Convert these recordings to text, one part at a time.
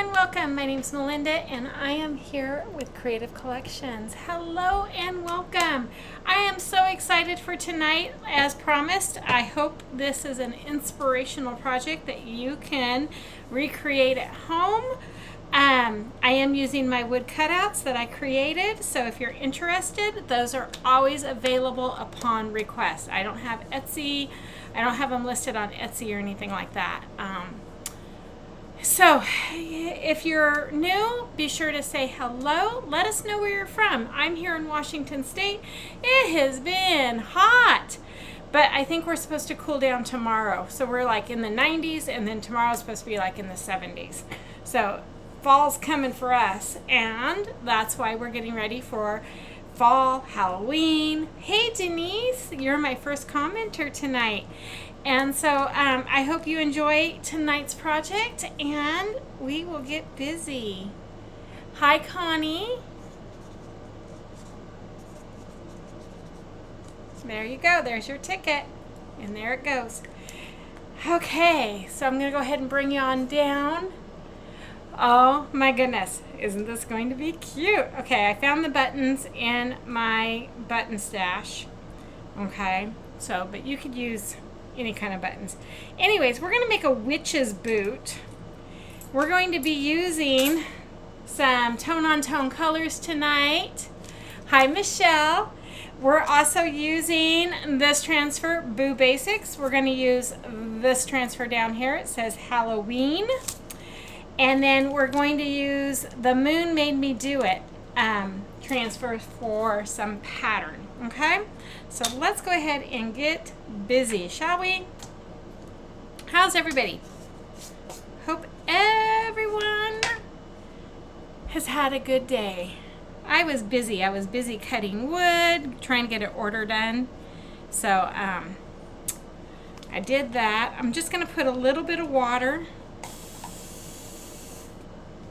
and welcome. My name's Melinda and I am here with Creative Collections. Hello and welcome. I am so excited for tonight. As promised, I hope this is an inspirational project that you can recreate at home. I am using my wood cutouts that I created, so if you're interested, those are always available upon request. I don't have Etsy. I don't have them listed on Etsy or anything like that. So if you're new, be sure to say hello. Let us know where you're from. I'm here in Washington State. It has been hot, but I think we're supposed to cool down tomorrow. So we're like in the 90s, and then tomorrow's supposed to be like in the 70s. So fall's coming for us, and that's why we're getting ready for fall, Halloween. Hey Denise, you're my first commenter tonight. And so I hope you enjoy tonight's project, and we will get busy. Hi Connie. There you go, there's your ticket, and there it goes. Okay, so I'm gonna go ahead and bring you on down. Oh my goodness, isn't this going to be cute? Okay, I found the buttons in my button stash. Okay, so, but you could use any kind of buttons. Anyways, we're going to make a witch's boot. We're going to be using some tone-on-tone colors tonight. Hi, Michelle. We're also using this transfer, Boo Basics. We're going to use this transfer down here. It says Halloween. And then we're going to use the Moon Made Me Do It transfer for some pattern. Okay, so let's go ahead and get busy, shall we? How's everybody? Hope everyone has had a good day. I was busy. I was busy cutting wood, trying to get an order done. So I did that. I'm just going to put a little bit of water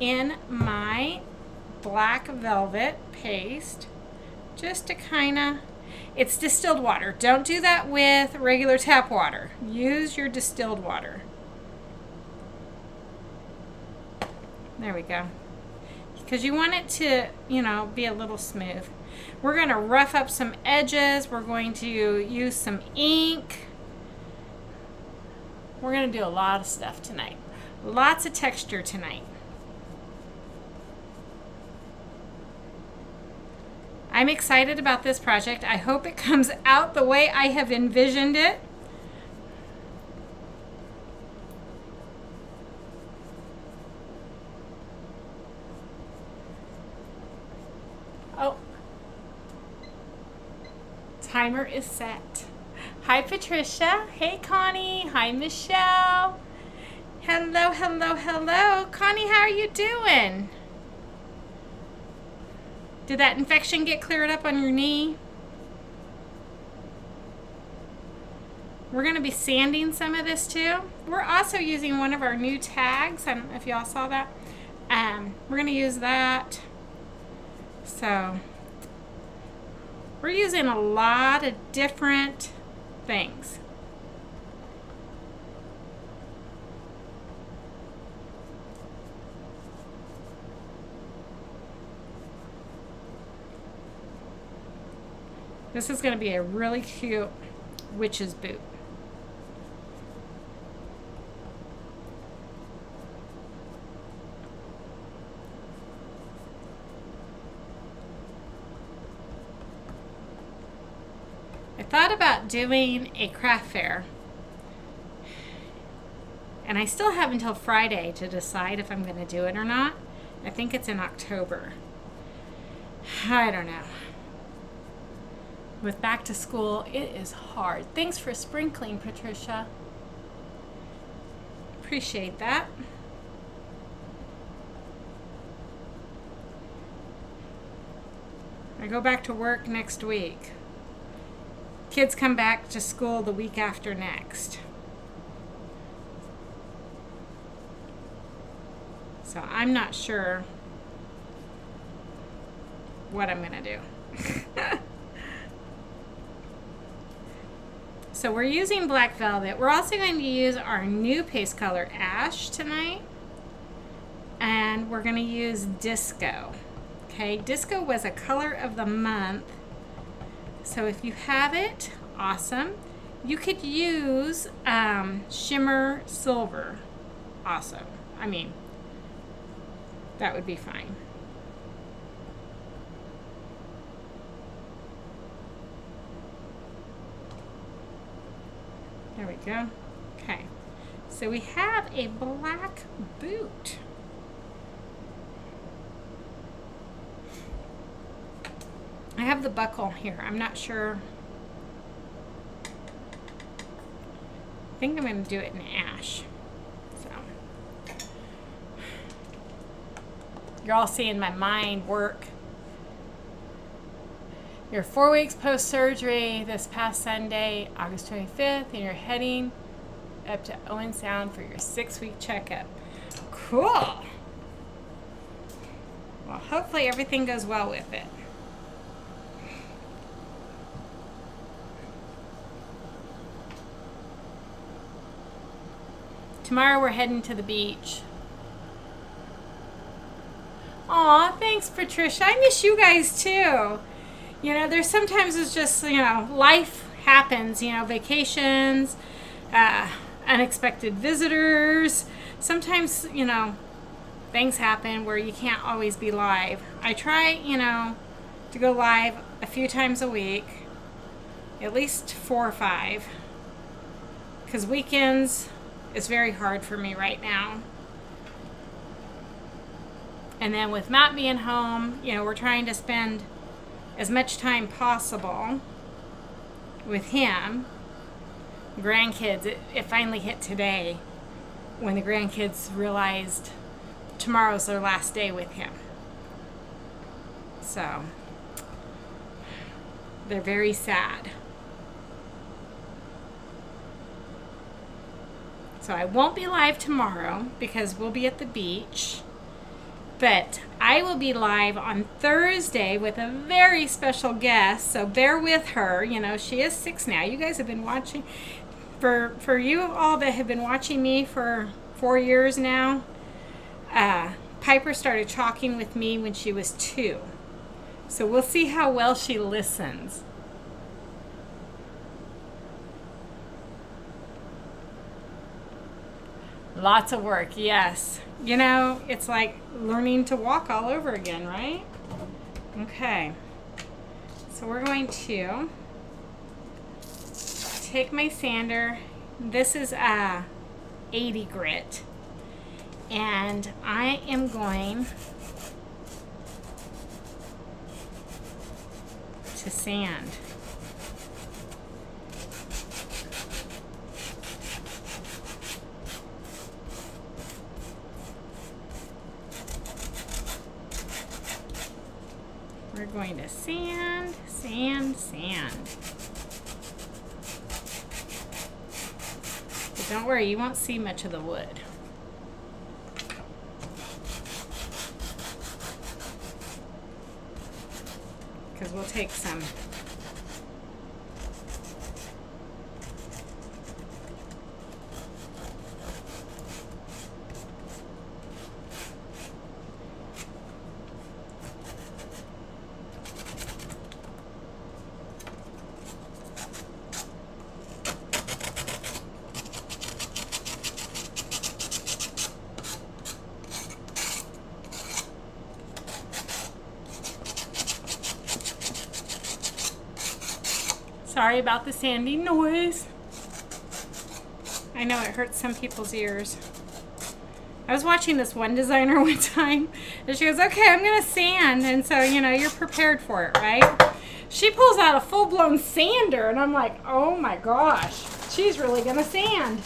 in my black velvet paste, just to kind of, it's distilled water. Don't do that with regular tap water. Use your distilled water. There we go. Because you want it to, you know, be a little smooth. We're going to rough up some edges. We're going to use some ink. We're going to do a lot of stuff tonight. Lots of texture tonight. I'm excited about this project. I hope it comes out the way I have envisioned it. Oh, timer is set. Hi Patricia. Hey Connie. Hi Michelle. Hello, hello, hello. Connie, how are you doing? Did that infection get cleared up on your knee? We're going to be sanding some of this too. We're also using one of our new tags. I don't know if y'all saw that. We're going to use that. So we're using a lot of different things. This is going to be a really cute witch's boot. I thought about doing a craft fair, and I still have until Friday to decide if I'm going to do it or not. I think it's in October. I don't know. With back to school, it is hard. Thanks for sprinkling, Patricia. Appreciate that. I go back to work next week. Kids come back to school the week after next. So I'm not sure what I'm going to do. So we're using black velvet. We're also going to use our new paste color, Ash, tonight. and we're going to use Disco. Okay, Disco was a color of the month. So if you have it, awesome. You could use Shimmer Silver. Awesome. I mean, that would be fine. There we go. Okay. So we have a black boot. I have the buckle here. I'm not sure. I think I'm going to do it in ash. So you're all seeing my mind work. You're 4 weeks post-surgery this past Sunday, August 25th, and you're heading up to Owen Sound for your 6-week checkup. Cool. Well, hopefully everything goes well with it. Tomorrow we're heading to the beach. Aw, thanks, Patricia. I miss you guys too. You know, there's sometimes it's just, you know, life happens, you know, vacations, unexpected visitors. Sometimes, you know, things happen where you can't always be live. I try, you know, to go live a few times a week, at least 4 or 5, because weekends is very hard for me right now. And then with Matt being home, you know, we're trying to spend as much time possible with him. Grandkids, it finally hit today when the grandkids realized tomorrow's their last day with him. So they're very sad. So I won't be live tomorrow because we'll be at the beach. But I will be live on Thursday with a very special guest. So bear with her. You know, she is 6 now. You guys have been watching. For you all that have been watching me for 4 years now, Piper started talking with me when she was 2. So we'll see how well she listens. Lots of work, yes. You know, it's like learning to walk all over again, right? Okay. So we're going to take my sander. This is 80 grit. And I am going to sand. We're going to sand, sand, sand. But don't worry, you won't see much of the wood. Because we'll take some Sorry about the sanding noise. I know it hurts some people's ears. I was watching this one designer one time, and she goes, okay, I'm going to sand. And so, you know, you're prepared for it, right? She pulls out a full-blown sander, and I'm like, oh my gosh, she's really going to sand.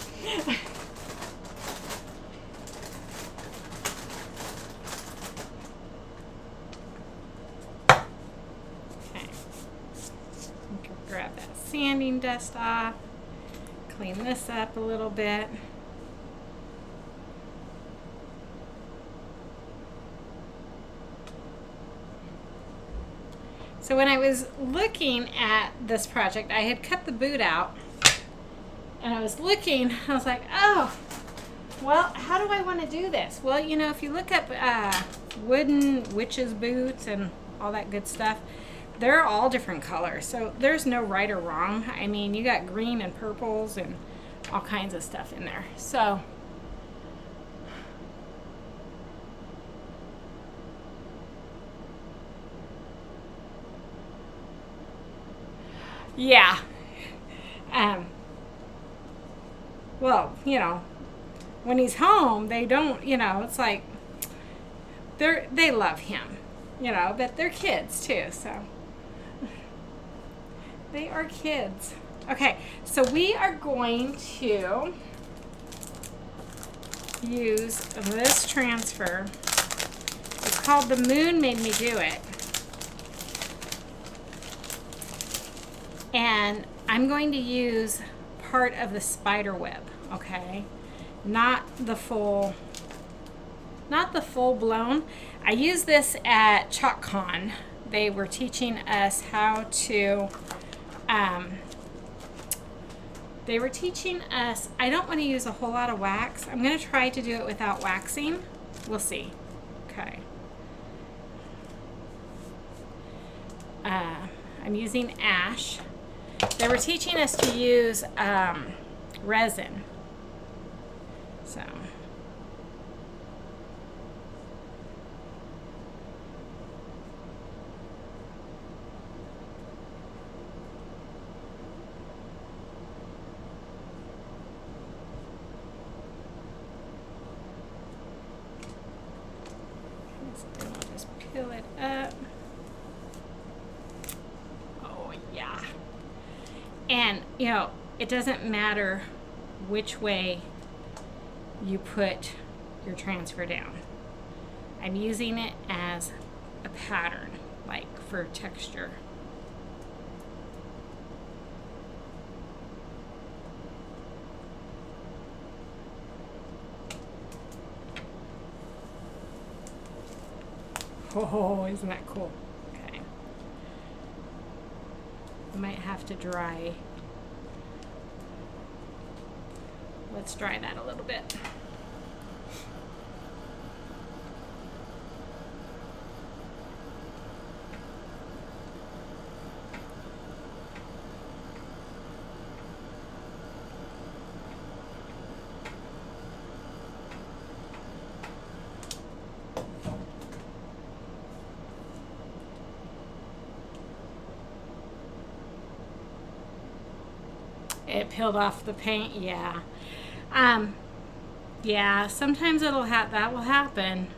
Grab that sanding dust off, clean this up a little bit. So when I was looking at this project, I had cut the boot out, and I was looking, I was like, oh, Well, how do I want to do this? Well, you know, if you look up wooden witches' boots and all that good stuff, they're all different colors. So there's no right or wrong. I mean, you got green and purples and all kinds of stuff in there. So yeah. Well, you know, when he's home, they don't, you know, it's like they love him, you know, but they're kids too, so they are kids. Okay, so we are going to use this transfer. It's called The Moon Made Me Do It. And I'm going to use part of the spider web, okay? Not the full blown. I used this at ChalkCon. They were teaching us how to, I don't want to use a whole lot of wax. I'm going to try to do it without waxing. We'll see. Okay. I'm using ash. They were teaching us to use resin. So. I'll just peel it up. Oh, yeah. And, you know, it doesn't matter which way you put your transfer down. I'm using it as a pattern, like for texture. Oh, isn't that cool? Okay. I might have to dry. Let's dry that a little bit. It peeled off the paint, yeah. Yeah, sometimes that will happen.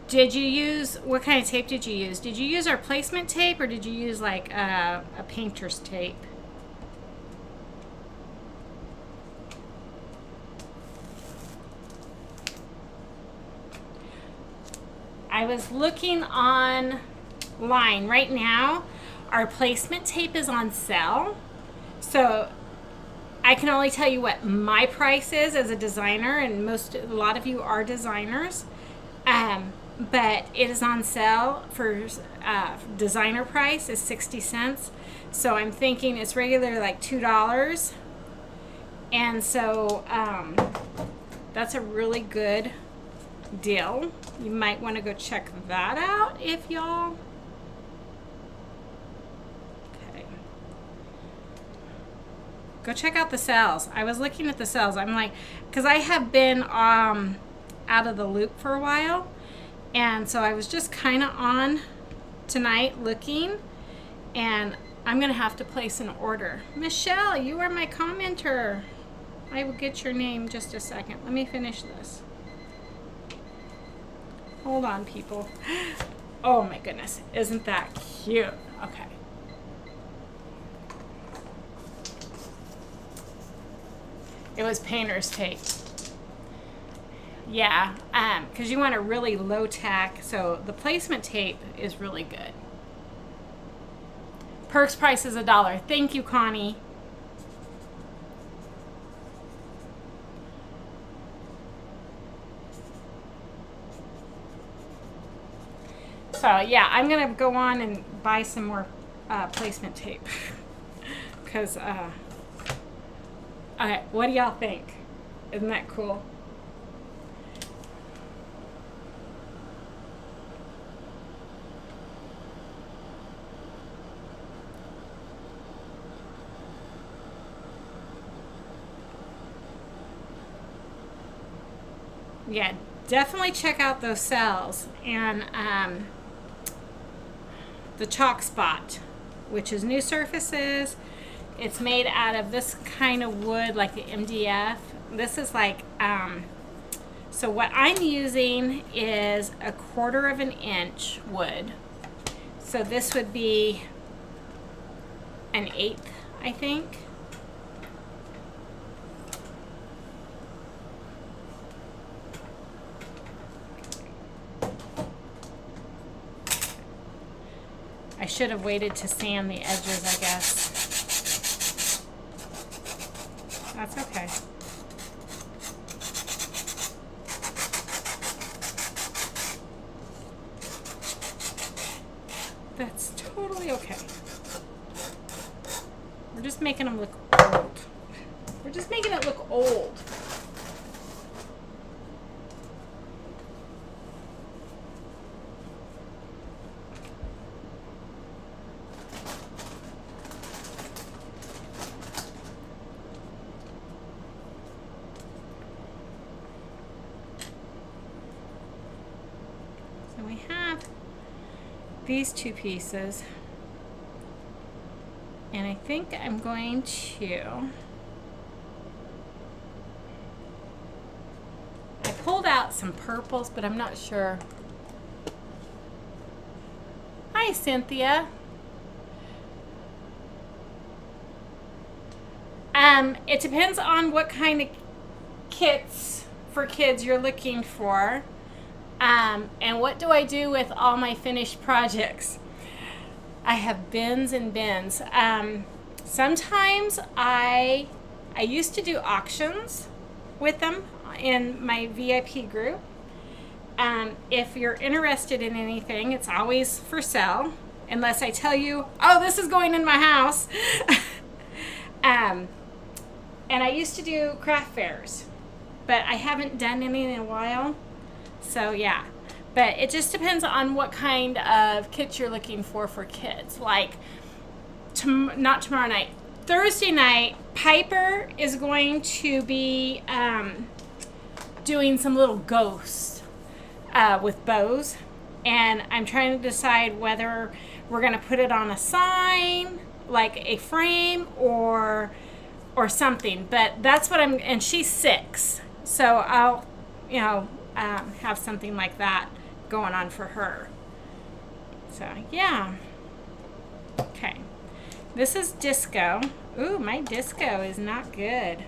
Did you use, what kind of tape did you use? Did you use our placement tape or did you use like a painter's tape? I was looking online right now. Our placement tape is on sale. So I can only tell you what my price is as a designer, and a lot of you are designers, but it is on sale for designer price is 60 cents. So I'm thinking it's regular like $2, and so that's a really good deal. You might want to go check that out if y'all. Go check out the sales. I was looking at the sales. I'm like, because I have been out of the loop for a while, and so I was just kind of on tonight looking, and I'm gonna have to place an order. Michelle, you are my commenter. I will get your name just a second. Let me finish this. Hold on, people. Oh my goodness, isn't that cute? Okay. It was painter's tape. Yeah, because you want a really low tack, so the placement tape is really good. Perks price is $1. Thank you, Connie. So yeah, I'm gonna go on and buy some more placement tape because okay, what do y'all think? Isn't that cool? Yeah, definitely check out those cells and the chalk spot, which is New Surfaces. It's made out of this kind of wood, like the MDF. This is like, so what I'm using is 1/4 of an inch wood. So this would be 1/8, I think. I should have waited to sand the edges, I guess. That's okay. That's totally okay. We're just making them look old. We're just making it look old. So we have these two pieces, and I think I'm going to, I pulled out some purples, but I'm not sure. Hi, Cynthia. It depends on what kind of kits for kids you're looking for. And what do I do with all my finished projects? I have bins and bins. Sometimes I used to do auctions with them in my VIP group. If you're interested in anything, it's always for sale, unless I tell you, oh, this is going in my house. And I used to do craft fairs, but I haven't done any in a while. So yeah, but it just depends on what kind of kits you're looking for kids. Like, not tomorrow night, Thursday night, Piper is going to be doing some little ghosts with bows, and I'm trying to decide whether we're going to put it on a sign, like a frame, or something. But that's what and she's 6, so I'll, have something like that going on for her. So yeah. Okay, this is disco. Ooh, my disco is not good.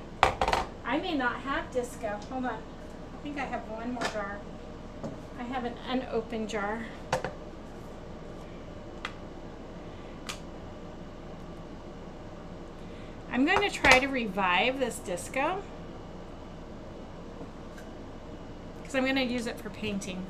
I may not have disco. Hold on, I think I have one more jar. I have an unopened jar. I'm going to try to revive this disco, because I'm going to use it for painting.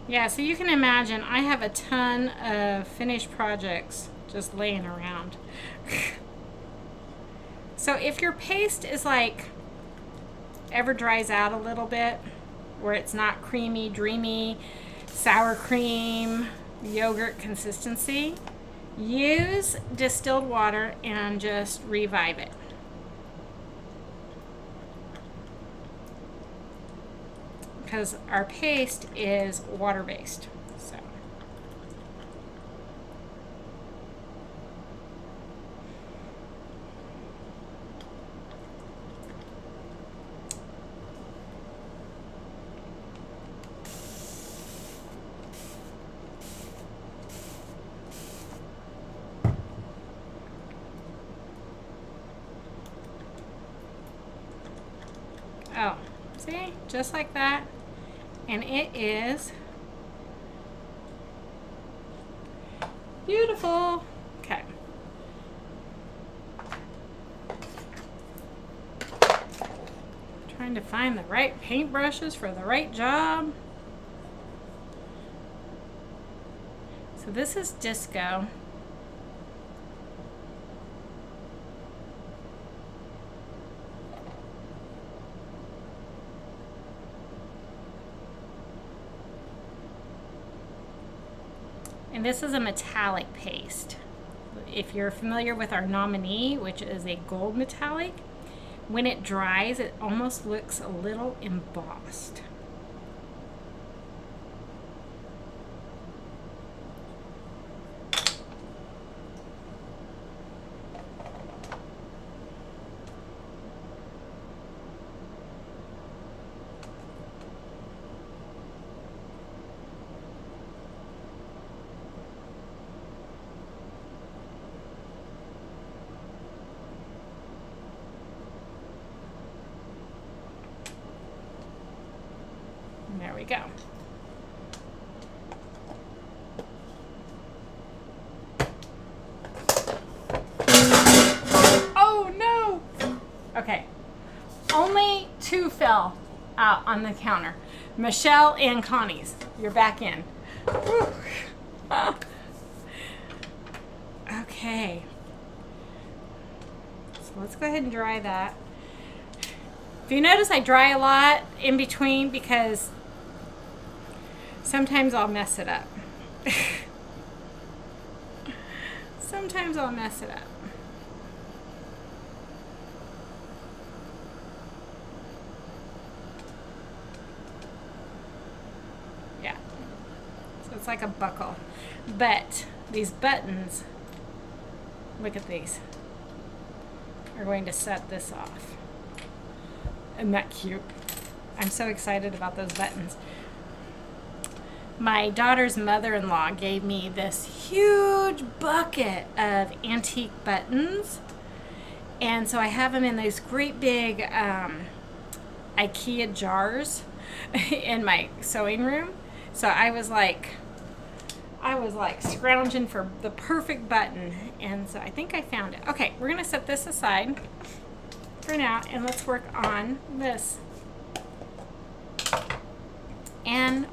Yeah, so you can imagine I have a ton of finished projects just laying around. So if your paste is like ever dries out a little bit, where it's not creamy, dreamy, sour cream, yogurt consistency, use distilled water and just revive it. Because our paste is water-based. So oh, see? Just like that. And it is beautiful. Okay. Trying to find the right paintbrushes for the right job. So this is Disco. And this is a metallic paste. If you're familiar with our nominee, which is a gold metallic, when it dries, it almost looks a little embossed. There we go. Oh no! Okay. Only 2 fell out on the counter. Michelle and Connie's. You're back in. Whew. Okay. So let's go ahead and dry that. If you notice, I dry a lot in between because sometimes I'll mess it up. Sometimes I'll mess it up. Yeah. So it's like a buckle. But these buttons, look at these, are going to set this off. Isn't that cute? I'm so excited about those buttons. My daughter's mother-in-law gave me this huge bucket of antique buttons. And so I have them in these great big IKEA jars in my sewing room. So I was like scrounging for the perfect button. And so I think I found it. Okay, we're gonna set this aside for now and let's work on this. And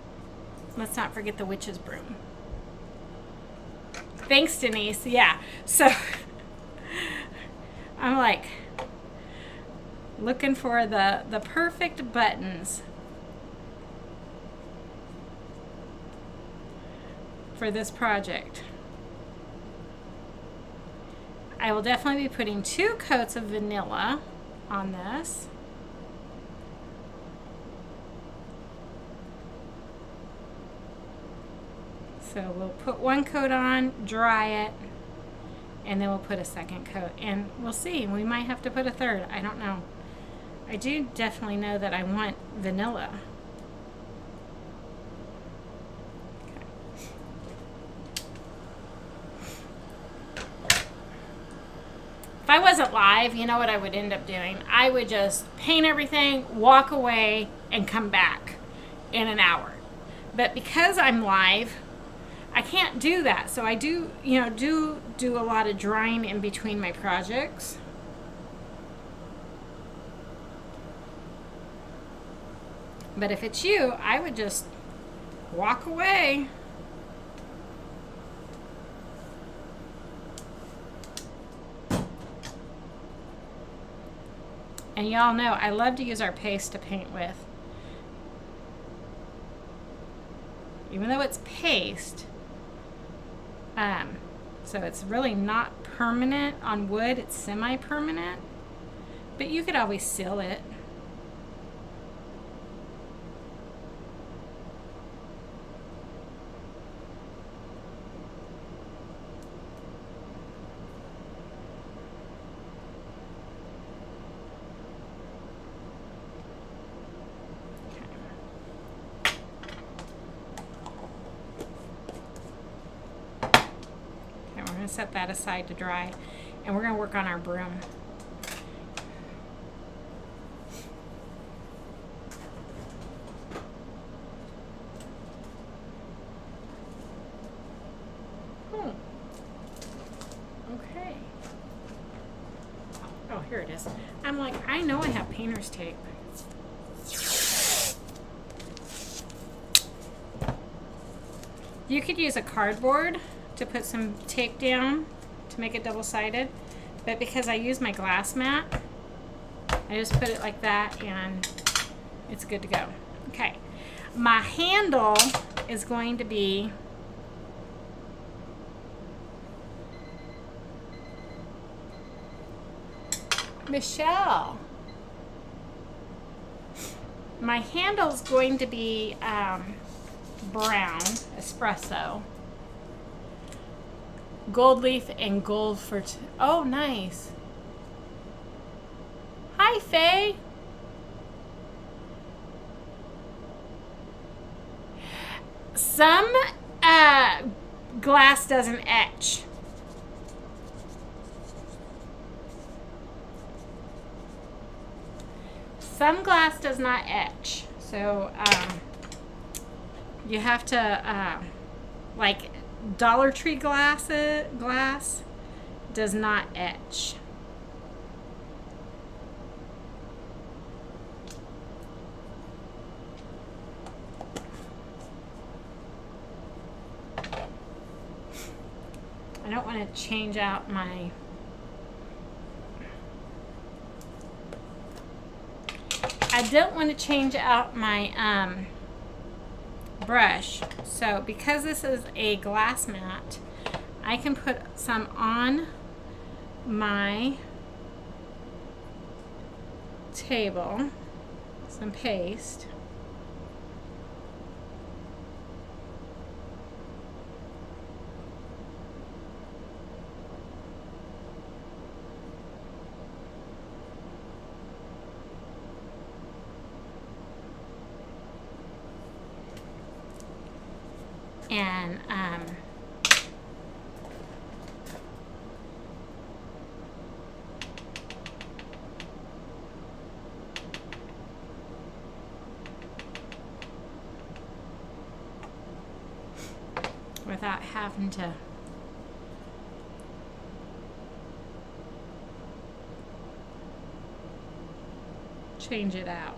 let's not forget the witch's broom. Thanks, Denise. Yeah, so I'm like looking for the perfect buttons for this project. I will definitely be putting 2 coats of vanilla on this. So we'll put 1 coat on, dry it, and then we'll put a 2nd coat. And we'll see, we might have to put a 3rd, I don't know. I do definitely know that I want vanilla. If I wasn't live, you know what I would end up doing? I would just paint everything, walk away, and come back in an hour. But because I'm live, I can't do that. So I do a lot of drying in between my projects. But if it's you, I would just walk away. And y'all know I love to use our paste to paint with. Even though it's paste, so it's really not permanent on wood, it's semi-permanent, but you could always seal it. Set that aside to dry, and we're going to work on our broom. Okay. Oh, here it is. I'm like, I know I have painter's tape. You could use a cardboard to put some tape down to make it double-sided, but because I use my glass mat, I just put it like that and it's good to go. Okay, my handle is going to be Michelle. My handle's going to be brown espresso, gold leaf, and gold for oh, nice. Hi, Faye. Some glass doesn't etch. Some glass does not etch, so you have to like Dollar Tree glass does not etch. I don't want to change out my brush. So because this is a glass mat, I can put some on my table, some paste. And without having to change it out.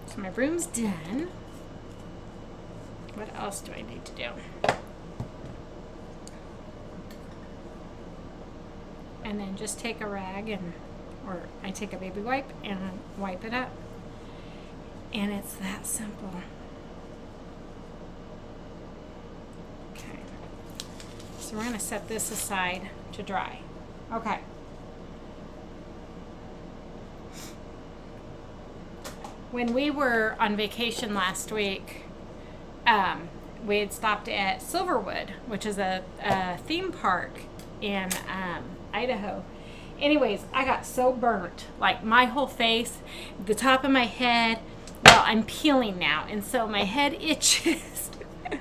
So my broom's done. What else do I need to do? And then just take a rag or I take a baby wipe and wipe it up. And it's that simple. Okay. So we're going to set this aside to dry. Okay. When we were on vacation last week, we had stopped at Silverwood, which is a theme park in Idaho. Anyways, I got so burnt, like my whole face, the top of my head. Well, I'm peeling now, and so my head itches. I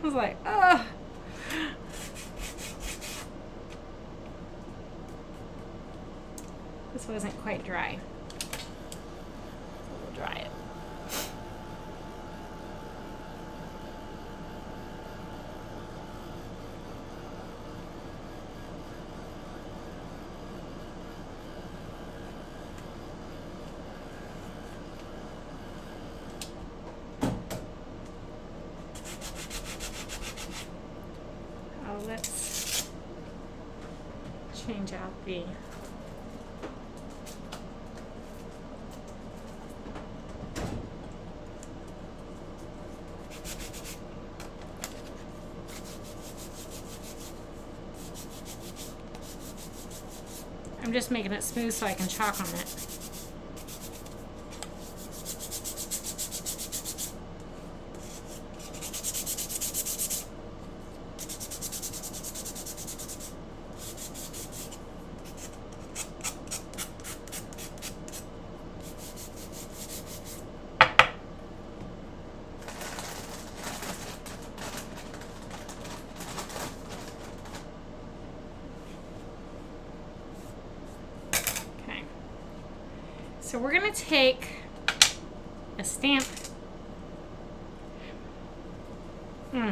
was like, oh. This wasn't quite dry. We'll dry it. Let's change out the I'm just making it smooth so I can chalk on it. So we're going to take a stamp.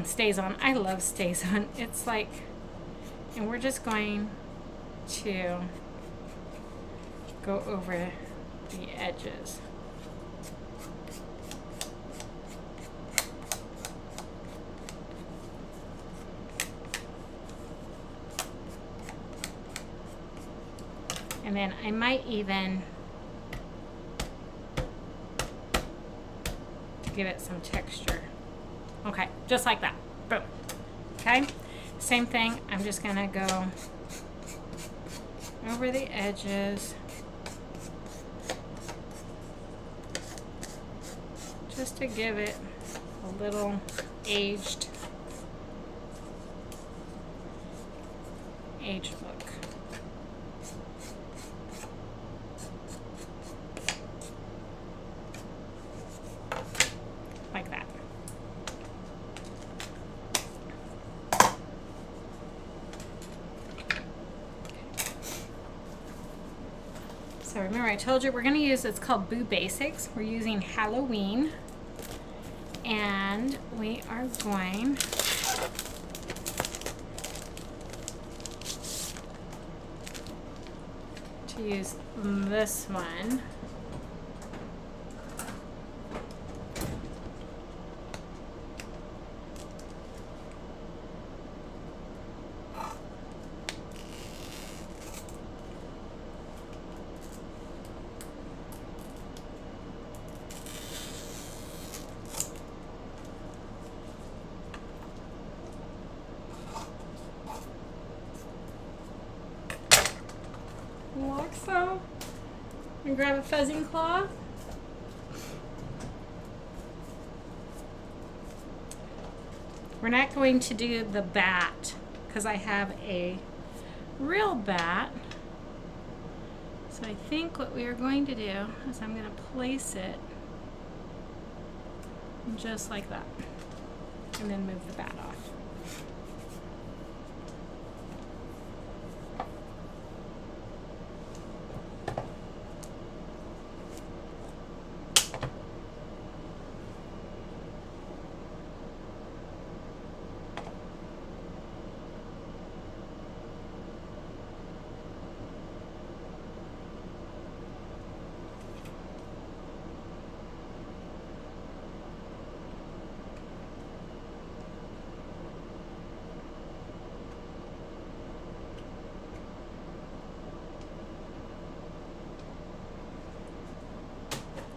Stays on. I love stays on. It's like, and we're just going to go over the edges. And then I might even give it some texture. Okay, just like that. Boom. Okay, same thing. I'm just gonna go over the edges just to give it a little aged look. Like that. So remember I told you we're going to use, it's called Boo Basics. We're using Halloween. And we are going to use this one. Like so. And grab a fuzzing cloth. We're not going to do the bat because I have a real bat. So I think what we are going to do is I'm going to place it just like that and then move the bat off.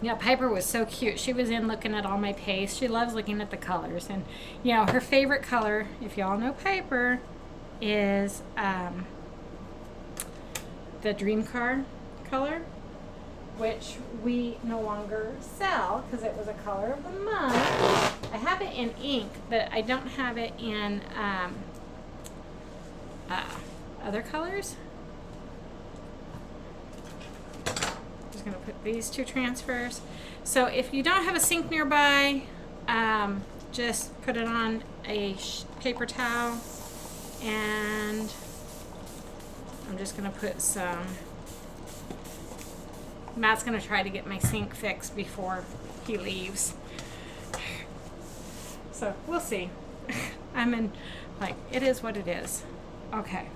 Yeah, Piper was so cute. She was in looking at all my paste. She loves looking at the colors. And, you know, her favorite color, if y'all know Piper, is the Dream Car color, which we no longer sell because it was a color of the month. I have it in ink, but I don't have it in other colors. Going to put these two transfers. So if you don't have a sink nearby, just put it on a paper towel, and I'm just going to put some. Matt's going to try to get my sink fixed before he leaves, so we'll see. I'm in, like, it is what it is. Okay,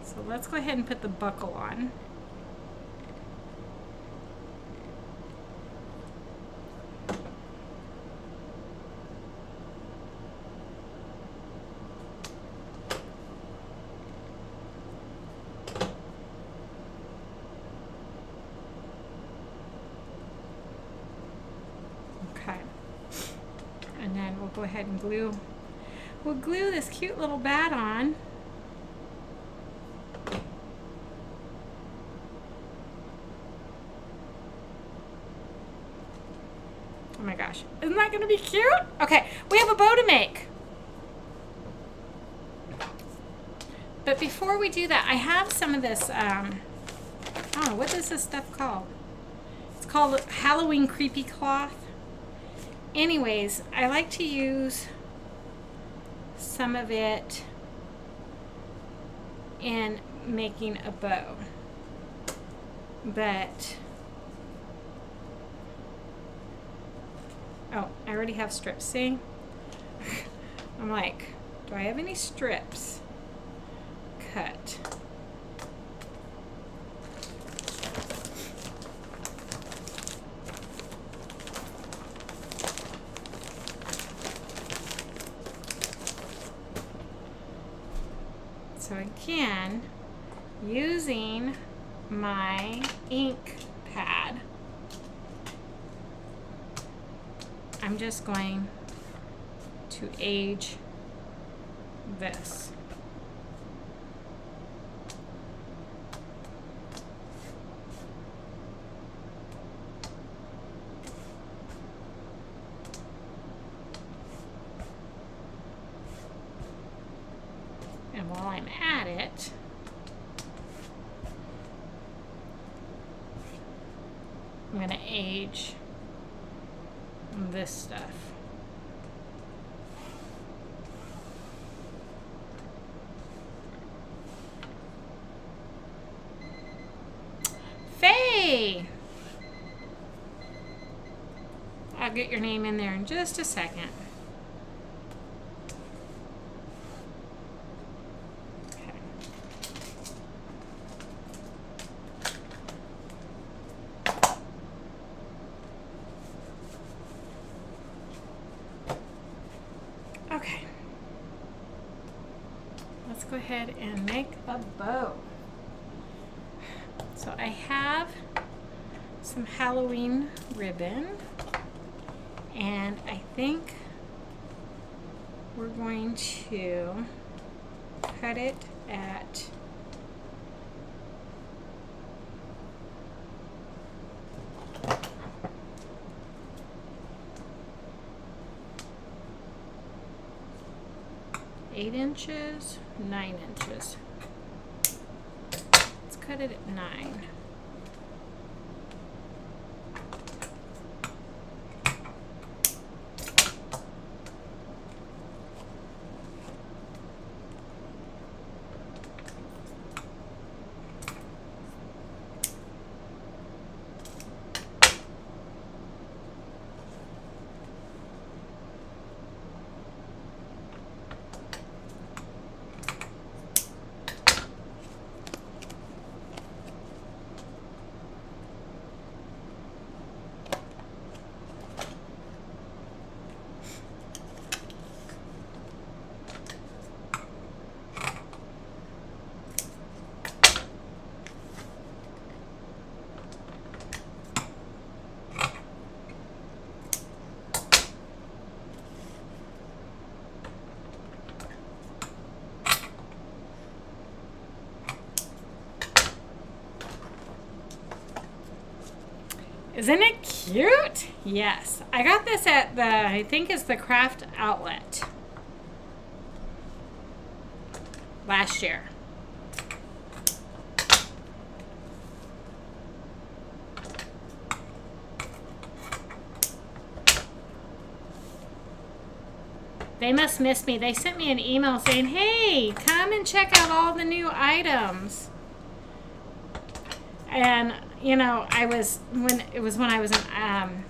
so let's go ahead and put the buckle on. And then we'll go ahead and we'll glue this cute little bat on. Oh my gosh, isn't that gonna be cute? Okay, we have a bow to make. But before we do that, I have some of this, oh, what is this stuff called? It's called Halloween Creepy Cloth. Anyways, I like to use some of it in making a bow. but oh, I already have strips. See? I'm like, do I have any strips cut? So again, using my ink pad, I'm just going to age this. And while I'm at it, I'm going to age this stuff. Faye! I'll get your name in there in just a second. Okay, let's go ahead and make a bow. So I have some Halloween ribbon, and I think we're going to cut it at eight inches, 9 inches. Let's cut it at 9. Isn't it cute? Yes. I got this at the, I think it's the Craft Outlet last year. They must miss me. They sent me an email saying, hey, come and check out all the new items. And you know, when I was in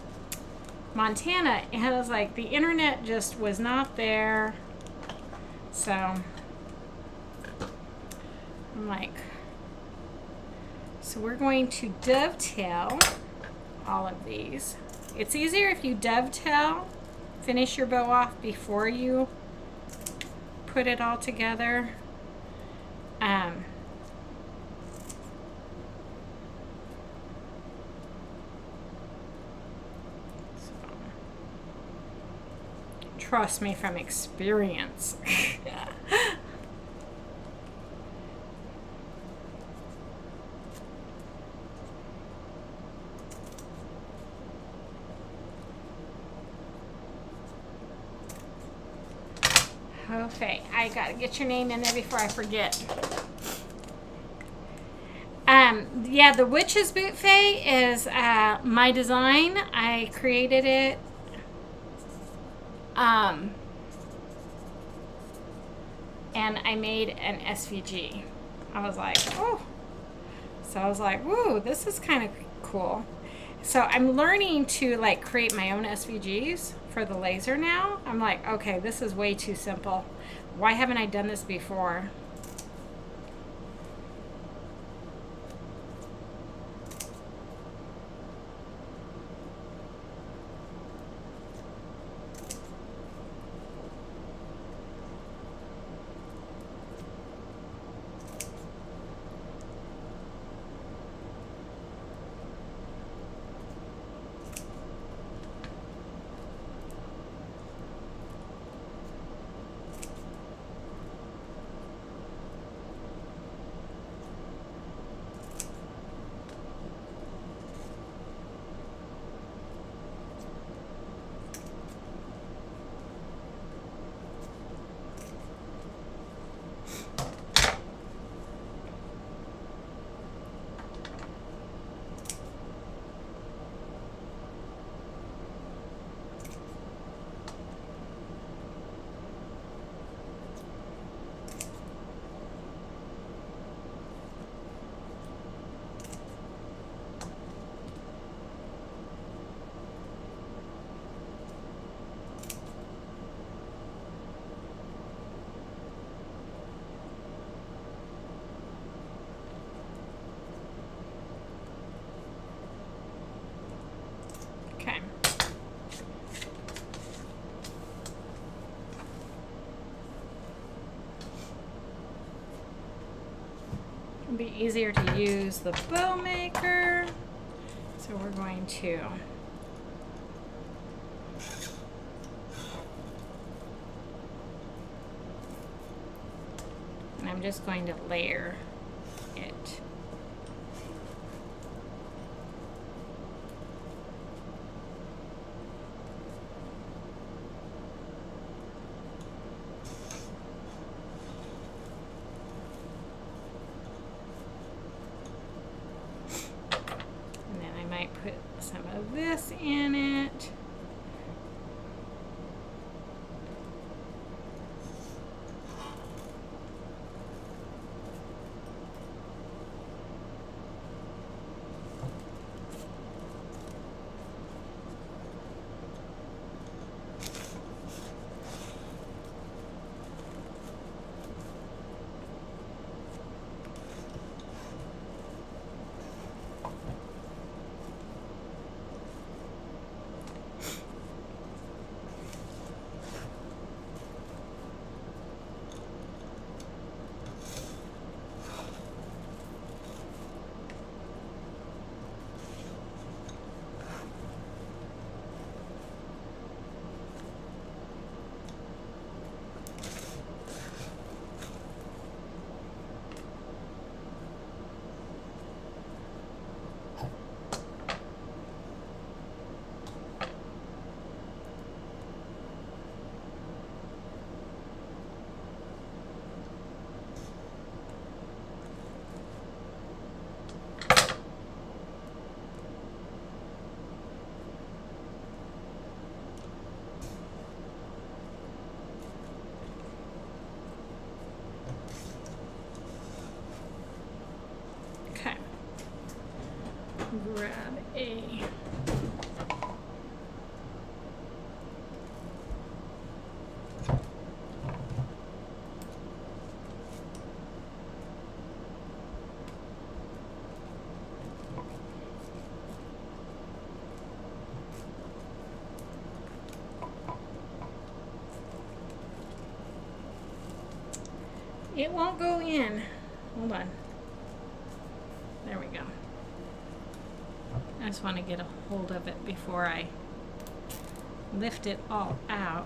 Montana, and I was like, the internet just was not there. So I'm like, so we're going to dovetail all of these. It's easier if you dovetail, finish your bow off before you put it all together. Trust me from experience. Okay, I gotta get your name in there before I forget. Yeah, the Witch's Boot Faye is my design. I created it. And I made an SVG. I was like, oh. So I was like, woo, this is kind of cool. So I'm learning to like create my own SVGs for the laser now. I'm like, okay, this is way too simple. Why haven't I done this before? Okay. It'll be easier to use the bow maker. So we're going to and I'm just going to layer it. Put some of this in it. Grab a it won't go in. Hold on. There we go. I just want to get a hold of it before I lift it all out.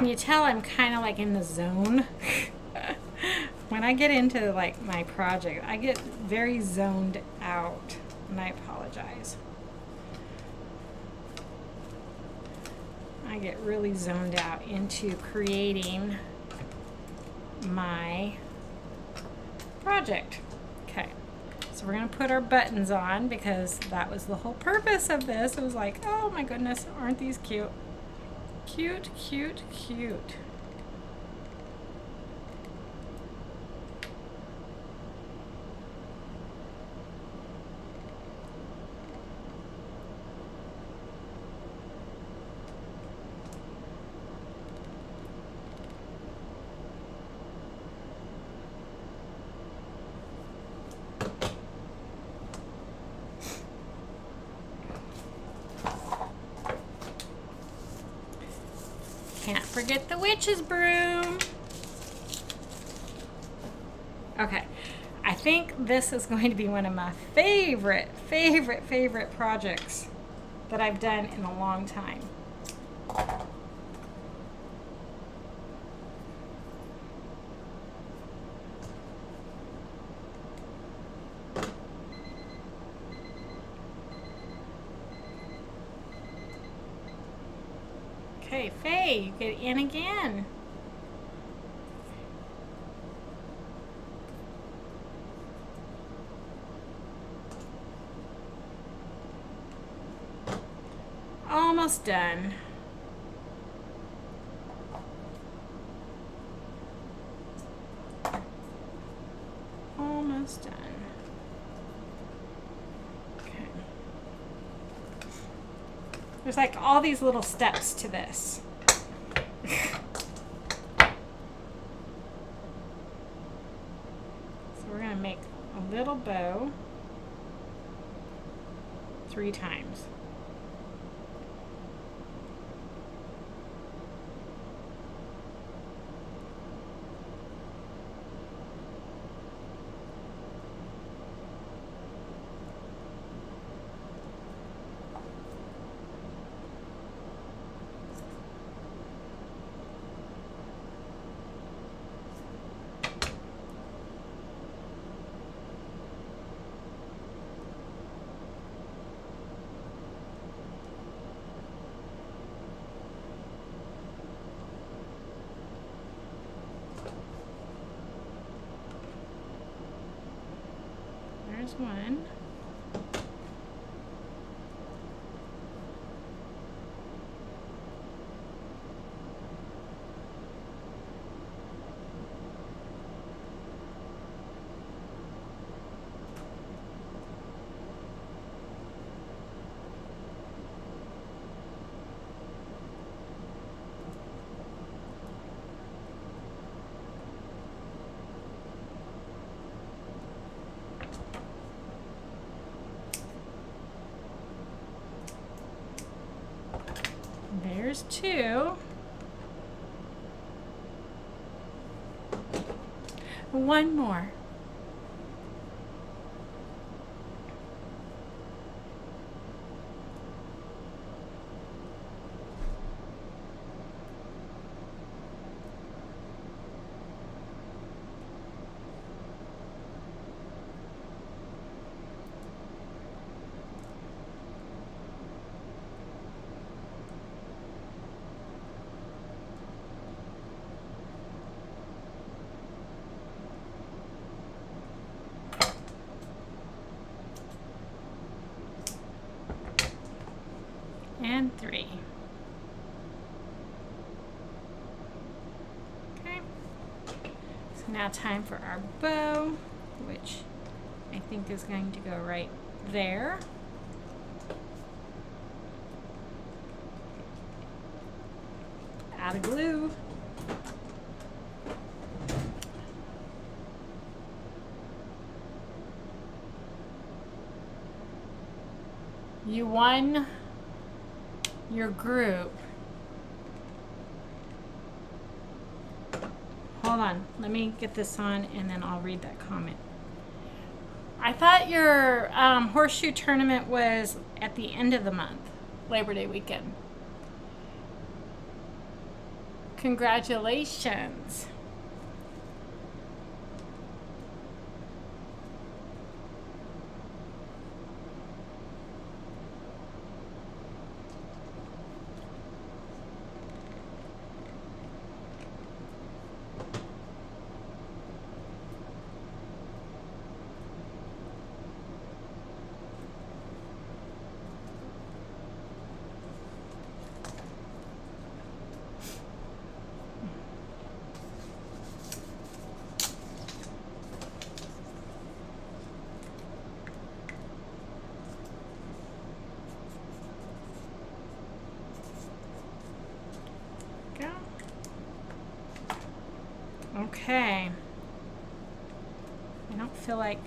Can you tell I'm kind of like in the zone? When I get into like my project, I get very zoned out, and I apologize. I get really zoned out into creating my project. Okay, so we're gonna put our buttons on because that was the whole purpose of this. It was like, oh my goodness, aren't these cute? Cute, cute, cute. Can't forget the witch's broom. Okay, I think this is going to be one of my favorite projects that I've done in a long time. Okay, Faye, you get in again. Almost done. Almost done. Okay. There's like all these little steps to this. So we're going to make a little bow 3 times. There's one. There's 2. One more. And 3. Okay. So now time for our bow, which I think is going to go right there. Add a glue. You won your group. Hold on, let me get this on and then I'll read that comment. I thought your horseshoe tournament was at the end of the month, Labor Day weekend. Congratulations. Okay. I don't feel like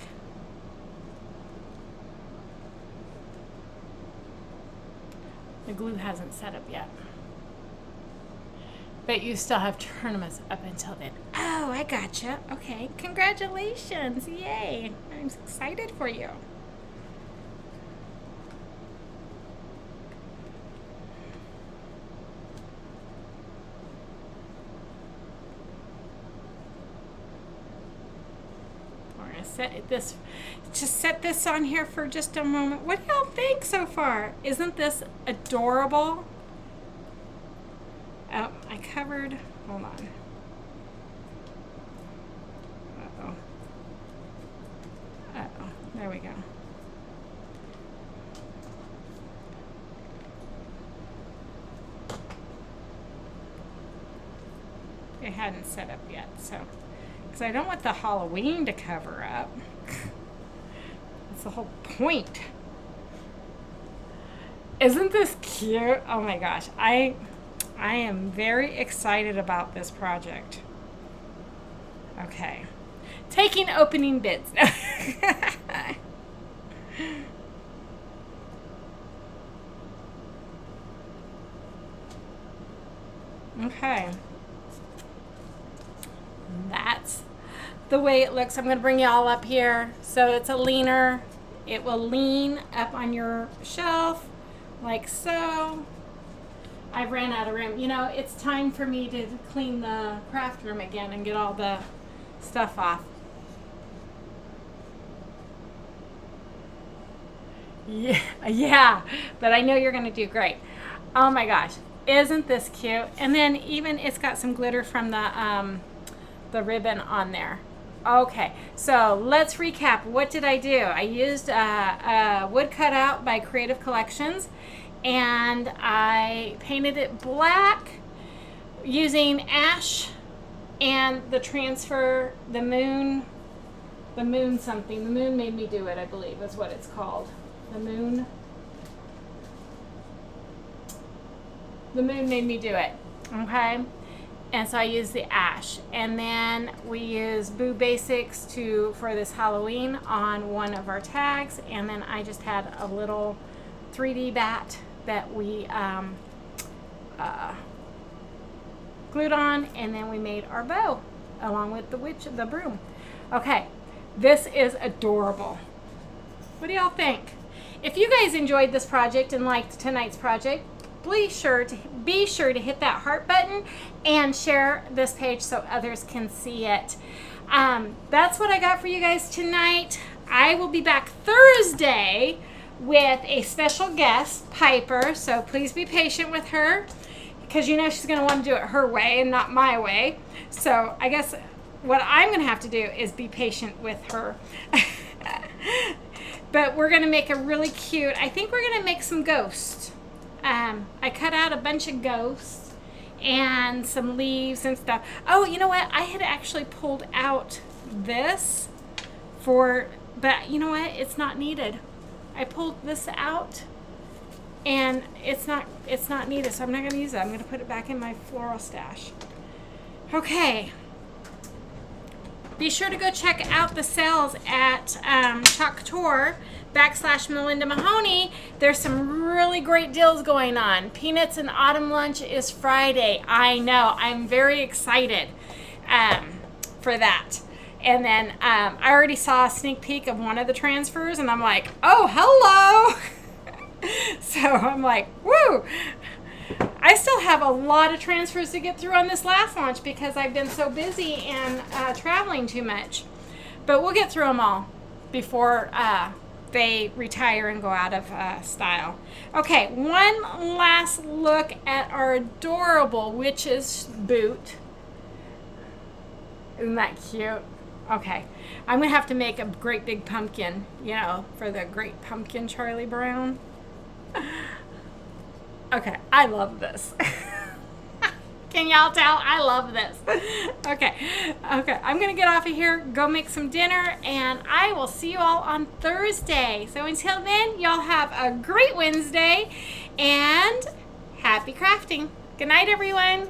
the glue hasn't set up yet. But you still have tournaments up until then. Oh, I gotcha. Okay. Congratulations. Yay. I'm excited for you. Set this on here for just a moment. What do y'all think so far? Isn't this adorable? Oh, I covered. Hold on. Uh-oh. Uh-oh. There we go. It hadn't set up yet, so. Because I don't want the Halloween to cover up. That's the whole point. Isn't this cute? Oh my gosh. I am very excited about this project. Okay. Taking opening bids. Okay. That's the way it looks. I'm going to bring you all up here. So it's a leaner. It will lean up on your shelf like so. I've ran out of room. You know, it's time for me to clean the craft room again and get all the stuff off. Yeah, but I know you're going to do great. Oh my gosh. Isn't this cute? And then even it's got some glitter from the ribbon on there. Okay, so let's recap. What did I do? I used a wood cutout by Creative Collections, and I painted it black using ash and the transfer, the moon something. The moon made me do it, I believe is what it's called. The moon made me do it. Okay. And so I used the ash, and then we used Boo Basics for this Halloween on one of our tags, and then I just had a little 3D bat that we glued on, and then we made our bow along with the broom. Okay, this is adorable. What do y'all think? If you guys enjoyed this project and liked tonight's project, be sure to hit that heart button and share this page so others can see it. That's what I got for you guys tonight. I will be back Thursday with a special guest, Piper, so please be patient with her because you know she's going to want to do it her way and not my way. So I guess what I'm going to have to do is be patient with her. But we're going to make a really cute, I think we're going to make some ghosts. I cut out a bunch of ghosts and some leaves and stuff. Oh, you know what? I had actually pulled out this but you know what? It's not needed. I pulled this out and it's not needed, so I'm not going to use it. I'm going to put it back in my floral stash. Okay. Be sure to go check out the sales at Chalk Couture /Melinda Mahoney. There's some really great deals going on. Peanuts and Autumn Lunch is Friday. I know. I'm very excited for that. And then I already saw a sneak peek of one of the transfers, and I'm like, oh, hello. So I'm like, woo. I still have a lot of transfers to get through on this last launch because I've been so busy and traveling too much. But we'll get through them all before they retire and go out of style. Okay, one last look at our adorable witch's boot. Isn't that cute? Okay, I'm gonna have to make a great big pumpkin, you know, for the great pumpkin Charlie Brown. Okay, I love this. Can y'all tell? I love this. Okay, I'm gonna get off of here, go make some dinner, and I will see you all on Thursday. So until then, y'all have a great Wednesday, and happy crafting. Good night, everyone.